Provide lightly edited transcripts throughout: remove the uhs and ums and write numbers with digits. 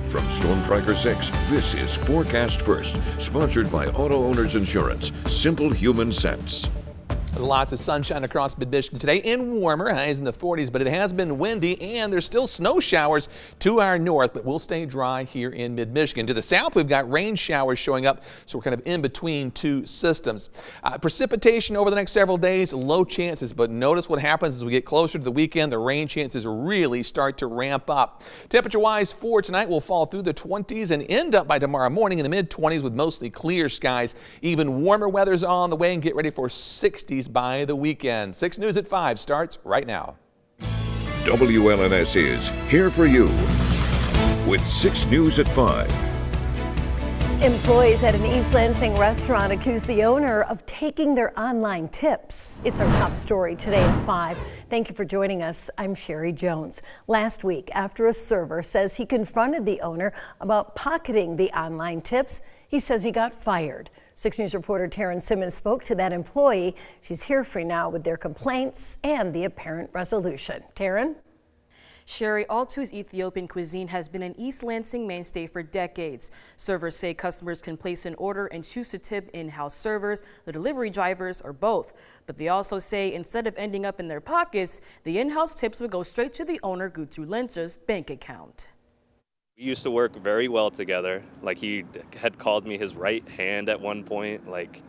From Storm Tracker 6, this is Forecast First, sponsored by Auto Owners Insurance. Simple human sense. Lots of sunshine across mid-Michigan today and warmer, highs in the 40s, but it has been windy and there's still snow showers to our north, but we'll stay dry here in mid-Michigan. To the south, we've got rain showers showing up, so we're kind of in between two systems. Precipitation over the next several days, low chances, but notice what happens as we get closer to the weekend. The rain chances really start to ramp up. Temperature-wise for tonight, we'll fall through the 20s and end up by tomorrow morning in the mid-20s with mostly clear skies. Even warmer weather's on the way, and get ready for 60s by the weekend. 6 News at 5 starts right now. WLNS is here for you with 6 News at 5. Employees at an East Lansing restaurant accuse the owner of taking their online tips. It's our top story today at 5. Thank you for joining us. I'm Sherry Jones. Last week, after a server says he confronted the owner about pocketing the online tips, he says he got fired. 6 News reporter Taryn Simmons spoke to that employee. She's here for now with their complaints and the apparent resolution. Taryn? Sherry, Altu's Ethiopian cuisine has been an East Lansing mainstay for decades. Servers say customers can place an order and choose to tip in-house servers, the delivery drivers, or both. But they also say instead of ending up in their pockets, the in-house tips would go straight to the owner, Gutu Lencha's, bank account. We used to work very well together. Like, he had called me his right hand at one point. Like,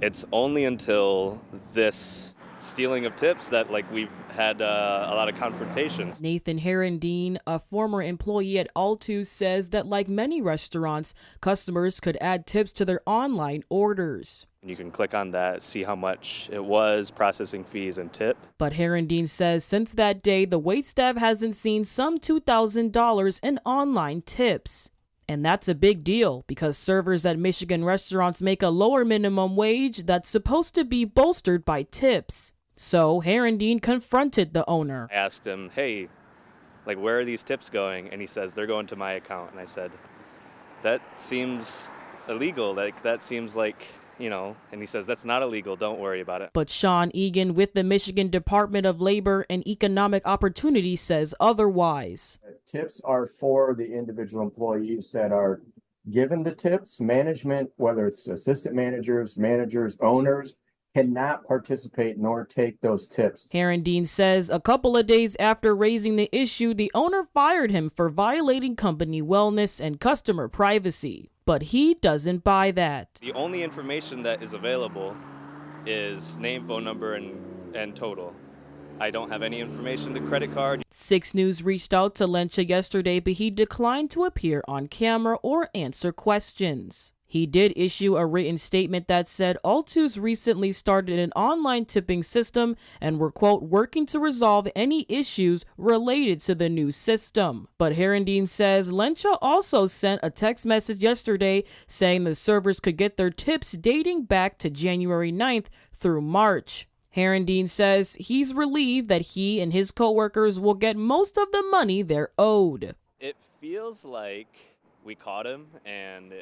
it's only until this stealing of tips that we've had a lot of confrontations. Nathan Herendeen, a former employee at Altu, says that like many restaurants, customers could add tips to their online orders. You can click on that, see how much it was, processing fees, and tip. But Herendeen says since that day, the waitstaff hasn't seen some $2,000 in online tips. And that's a big deal because servers at Michigan restaurants make a lower minimum wage that's supposed to be bolstered by tips. So Herendeen confronted the owner. I asked him, hey, where are these tips going? And he says, they're going to my account. And I said, that seems illegal. That seems like... and he says, that's not illegal. Don't worry about it. But Sean Egan with the Michigan Department of Labor and Economic Opportunity says otherwise. Tips are for the individual employees that are given the tips. Management, whether it's assistant managers, owners, cannot participate nor take those tips. Herendeen says a couple of days after raising the issue, the owner fired him for violating company wellness and customer privacy. But he doesn't buy that. The only information that is available is name, phone number, and total. I don't have any information, the credit card. 6 News reached out to Lencha yesterday, but he declined to appear on camera or answer questions. He did issue a written statement that said Altu's recently started an online tipping system and were, quote, working to resolve any issues related to the new system. But Herendeen says Lencha also sent a text message yesterday saying the servers could get their tips dating back to January 9th through March. Herendeen says he's relieved that he and his coworkers will get most of the money they're owed. It feels like we caught him and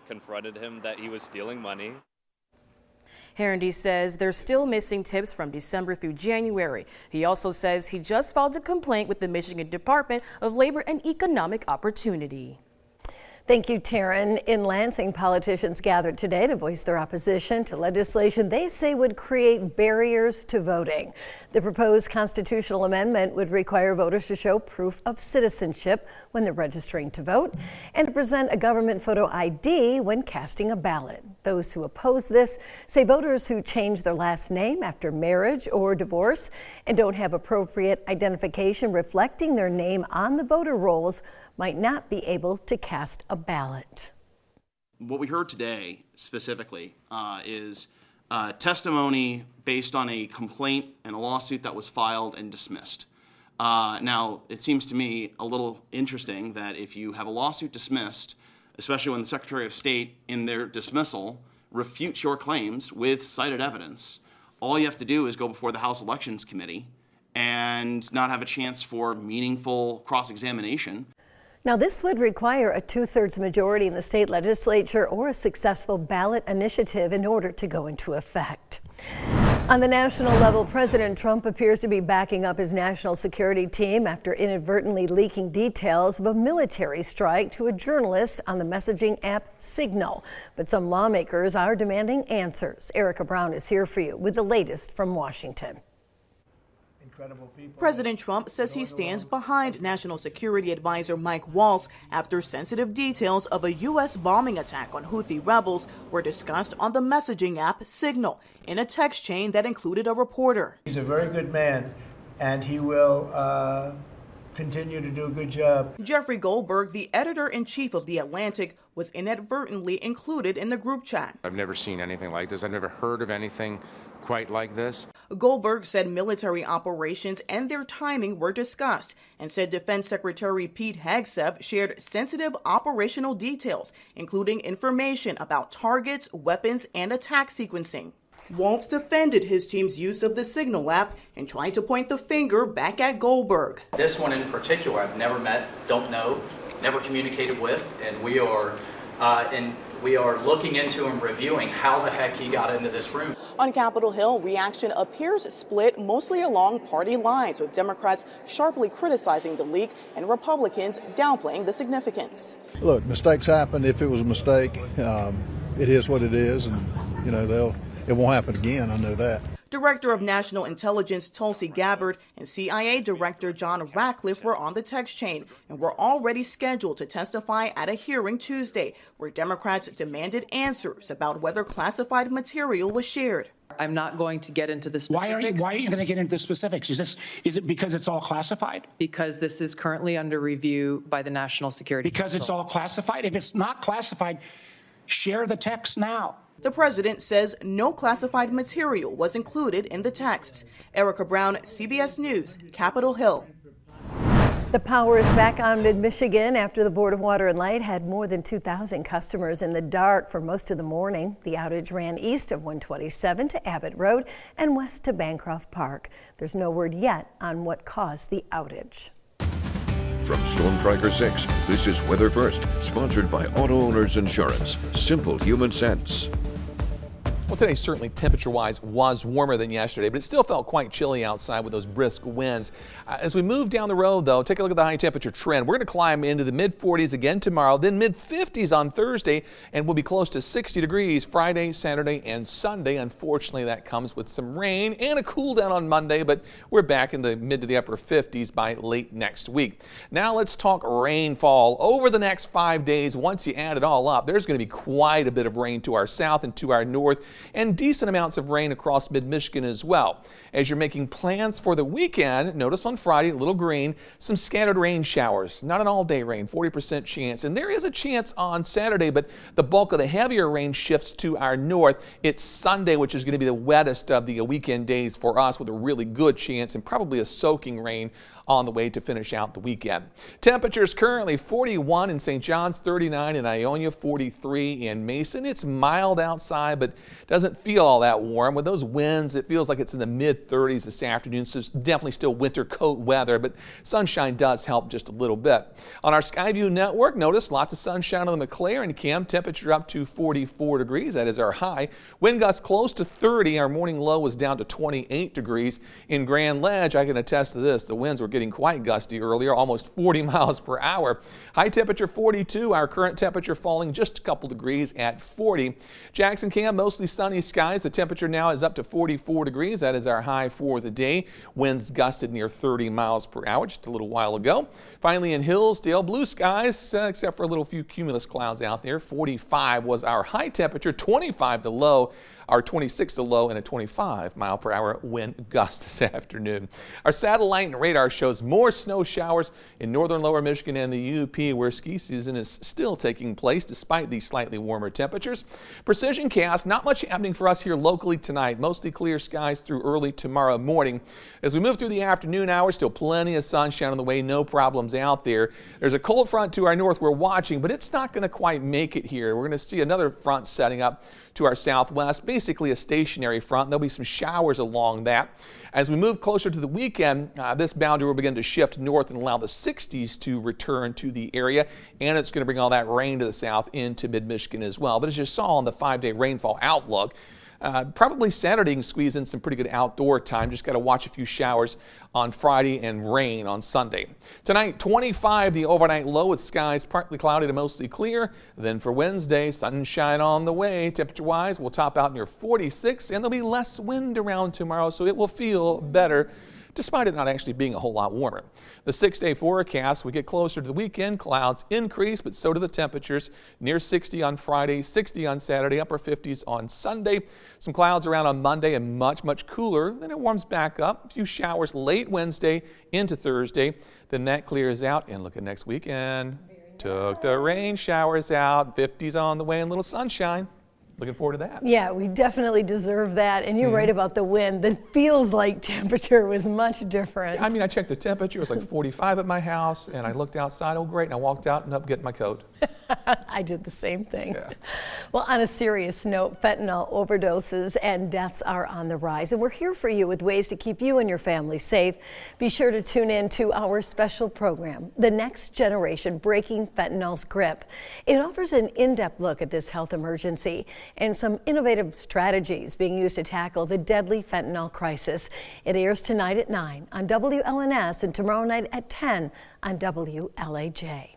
confronted him that he was stealing money. Herendeen says they're still missing tips from December through January. He also says he just filed a complaint with the Michigan Department of Labor and Economic Opportunity. Thank you, Taryn. In Lansing, politicians gathered today to voice their opposition to legislation they say would create barriers to voting. The proposed constitutional amendment would require voters to show proof of citizenship when they're registering to vote and to present a government photo ID when casting a ballot. Those who oppose this say voters who change their last name after marriage or divorce and don't have appropriate identification reflecting their name on the voter rolls might not be able to cast a ballot. What we heard today specifically is testimony based on a complaint and a lawsuit that was filed and dismissed. Now, it seems to me a little interesting that if you have a lawsuit dismissed, especially when the Secretary of State in their dismissal refutes your claims with cited evidence, all you have to do is go before the House Elections Committee and not have a chance for meaningful cross-examination. Now, this would require a 2/3 majority in the state legislature or a successful ballot initiative in order to go into effect. On the national level, President Trump appears to be backing up his national security team after inadvertently leaking details of a military strike to a journalist on the messaging app Signal. But some lawmakers are demanding answers. Erica Brown is here for you with the latest from Washington. President Trump says he stands behind National Security Advisor Mike Waltz after sensitive details of a U.S. bombing attack on Houthi rebels were discussed on the messaging app Signal in a text chain that included a reporter. He's a very good man, and he will continue to do a good job. Jeffrey Goldberg, the editor-in-chief of The Atlantic, was inadvertently included in the group chat. I've never seen anything like this. I've never heard of anything quite like this. Goldberg said military operations and their timing were discussed and said Defense Secretary Pete Hegseth shared sensitive operational details, including information about targets, weapons, and attack sequencing. Waltz defended his team's use of the Signal app and tried to point the finger back at Goldberg. This one in particular, I've never met, don't know, never communicated with, and we are looking into and reviewing how the heck he got into this room. On Capitol Hill, reaction appears split mostly along party lines, with Democrats sharply criticizing the leak and Republicans downplaying the significance. Look, mistakes happen. If it was a mistake, it is what it is, and it won't happen again. I know that. Director of National Intelligence Tulsi Gabbard and CIA Director John Ratcliffe were on the text chain and were already scheduled to testify at a hearing Tuesday, where Democrats demanded answers about whether classified material was shared. I'm not going to get into the Why specifics. are you going to get into the specifics? Is it because it's all classified? Because this is currently under review by the National Security Because Council. it's all classified? If it's not classified, share the text now. The president says no classified material was included in the texts. Erica Brown, CBS News, Capitol Hill. The power is back on mid-Michigan after the Board of Water and Light had more than 2,000 customers in the dark for most of the morning. The outage ran east of 127 to Abbott Road and west to Bancroft Park. There's no word yet on what caused the outage. From Storm Tracker 6, this is Weather First, sponsored by Auto Owners Insurance. Simple human sense. Well, today certainly temperature-wise was warmer than yesterday, but it still felt quite chilly outside with those brisk winds. As we move down the road, though, take a look at the high temperature trend. We're going to climb into the mid-40s again tomorrow, then mid-50s on Thursday, and we'll be close to 60 degrees Friday, Saturday, and Sunday. Unfortunately, that comes with some rain and a cool down on Monday, but we're back in the mid to the upper 50s by late next week. Now let's talk rainfall. Over the next 5 days, once you add it all up, there's going to be quite a bit of rain to our south and to our north, and decent amounts of rain across mid-Michigan as well. As you're making plans for the weekend, notice on Friday, a little green, some scattered rain showers. Not an all-day rain, 40% chance. And there is a chance on Saturday, but the bulk of the heavier rain shifts to our north. It's Sunday, which is going to be the wettest of the weekend days for us, with a really good chance and probably a soaking rain on the way to finish out the weekend. Temperatures currently 41 in St. John's, 39 in Ionia, 43 in Mason. It's mild outside, but doesn't feel all that warm. With those winds, it feels like it's in the mid-30s this afternoon, so it's definitely still winter coat weather, but sunshine does help just a little bit. On our Skyview network, notice lots of sunshine on the McLaren Cam. Temperature up to 44 degrees. That is our high. Wind gusts close to 30. Our morning low was down to 28 degrees. In Grand Ledge, I can attest to this. The winds were getting quite gusty earlier, almost 40 miles per hour. High temperature 42. Our current temperature falling just a couple degrees at 40. Jackson Cam, mostly sunny skies. The temperature now is up to 44 degrees. That is our high for the day. Winds gusted near 30 miles per hour just a little while ago. Finally in Hillsdale, blue skies, except for a little few cumulus clouds out there. 45 was our high temperature, 25 the low. Our 26 the low, and a 25 mile per hour wind gust this afternoon. Our satellite and radar shows more snow showers in northern lower Michigan and the UP, where ski season is still taking place despite these slightly warmer temperatures. Precision cast, not much happening for us here locally tonight. Mostly clear skies through early tomorrow morning. As we move through the afternoon hours, still plenty of sunshine on the way, no problems out there. There's a cold front to our north we're watching, but it's not going to quite make it here. We're going to see another front setting up to our southwest, basically a stationary front. There'll be some showers along that. As we move closer to the weekend, this boundary will begin to shift north and allow the 60s to return to the area, and it's going to bring all that rain to the south into mid-Michigan as well. But as you saw on the 5-day rainfall outlook, Probably Saturday you can squeeze in some pretty good outdoor time. Just got to watch a few showers on Friday and rain on Sunday. Tonight, 25 the overnight low with skies partly cloudy to mostly clear. Then for Wednesday, sunshine on the way. Temperature-wise, we'll top out near 46, and there'll be less wind around tomorrow, so it will feel better, despite it not actually being a whole lot warmer. The 6-day forecast, we get closer to the weekend, clouds increase, but so do the temperatures. Near 60 on Friday, 60 on Saturday, upper 50s on Sunday. Some clouds around on Monday and much, much cooler. Then it warms back up. A few showers late Wednesday into Thursday. Then that clears out, and look at next weekend. Took the rain showers out, 50s on the way, and a little sunshine. Looking forward to that. Yeah, we definitely deserve that. And you're right about the wind. The feels like temperature was much different. I mean, I checked the temperature. It was like 45 at my house, and I looked outside. Oh, great. And I walked out and up getting my coat. I did the same thing. Yeah. Well, on a serious note, fentanyl overdoses and deaths are on the rise, and we're here for you with ways to keep you and your family safe. Be sure to tune in to our special program, The Next Generation: Breaking Fentanyl's Grip. It offers an in-depth look at this health emergency and some innovative strategies being used to tackle the deadly fentanyl crisis. It airs tonight at 9 on WLNS and tomorrow night at 10 on WLAJ.